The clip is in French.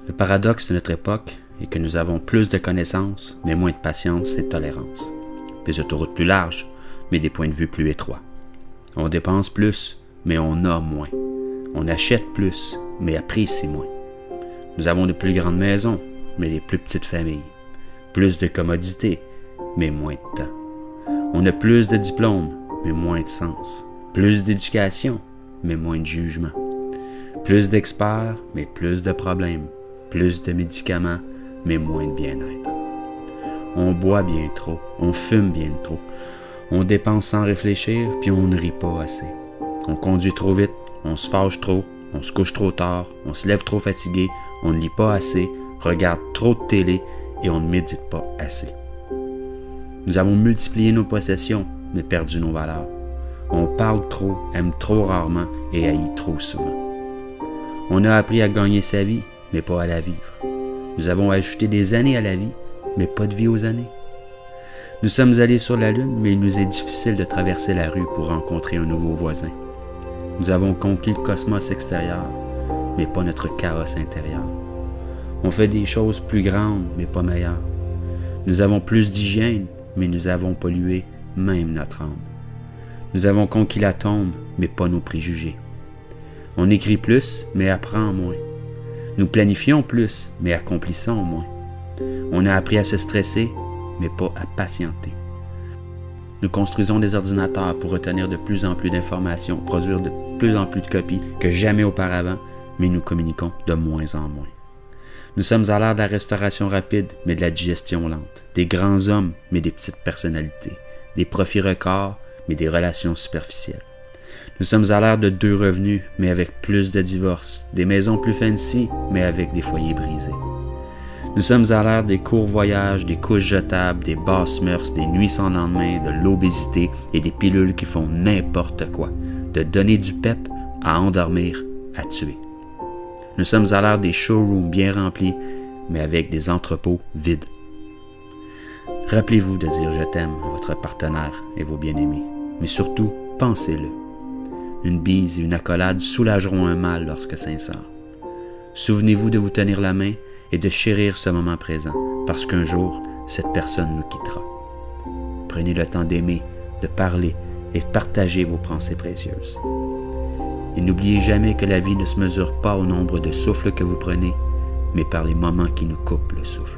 Le paradoxe de notre époque est que nous avons plus de connaissances, mais moins de patience et de tolérance. Des autoroutes plus larges, mais des points de vue plus étroits. On dépense plus, mais on a moins. On achète plus, mais apprécie moins. Nous avons de plus grandes maisons, mais des plus petites familles. Plus de commodités, mais moins de temps. On a plus de diplômes, mais moins de sens. Plus d'éducation, mais moins de jugement. Plus d'experts, mais plus de problèmes. Plus de médicaments, mais moins de bien-être. On boit bien trop, on fume bien trop. On dépense sans réfléchir, puis on ne rit pas assez. On conduit trop vite, on se fâche trop, on se couche trop tard, on se lève trop fatigué, on ne lit pas assez, regarde trop de télé et on ne médite pas assez. Nous avons multiplié nos possessions, mais perdu nos valeurs. On parle trop, aime trop rarement et haït trop souvent. On a appris à gagner sa vie, mais pas à la vivre. Nous avons ajouté des années à la vie, mais pas de vie aux années. Nous sommes allés sur la Lune, mais il nous est difficile de traverser la rue pour rencontrer un nouveau voisin. Nous avons conquis le cosmos extérieur, mais pas notre carrosse intérieur. On fait des choses plus grandes, mais pas meilleures. Nous avons plus d'hygiène, mais nous avons pollué même notre âme. Nous avons conquis la tombe, mais pas nos préjugés. On écrit plus, mais apprend moins. Nous planifions plus, mais accomplissons moins. On a appris à se stresser, mais pas à patienter. Nous construisons des ordinateurs pour retenir de plus en plus d'informations, produire de plus en plus de copies que jamais auparavant, mais nous communiquons de moins en moins. Nous sommes à l'ère de la restauration rapide, mais de la digestion lente. Des grands hommes, mais des petites personnalités. Des profits records, mais des relations superficielles. Nous sommes à l'ère de 2 revenus, mais avec plus de divorces. Des maisons plus fancy, mais avec des foyers brisés. Nous sommes à l'ère des courts voyages, des couches jetables, des basses mœurs, des nuits sans lendemain, de l'obésité et des pilules qui font n'importe quoi. De donner du pep à endormir, à tuer. Nous sommes à l'ère des showrooms bien remplis, mais avec des entrepôts vides. Rappelez-vous de dire « je t'aime » à votre partenaire et vos bien-aimés. Mais surtout, pensez-le. Une bise et une accolade soulageront un mal lorsque sincère. Souvenez-vous de vous tenir la main et de chérir ce moment présent, parce qu'un jour, cette personne nous quittera. Prenez le temps d'aimer, de parler et de partager vos pensées précieuses. Et n'oubliez jamais que la vie ne se mesure pas au nombre de souffles que vous prenez, mais par les moments qui nous coupent le souffle.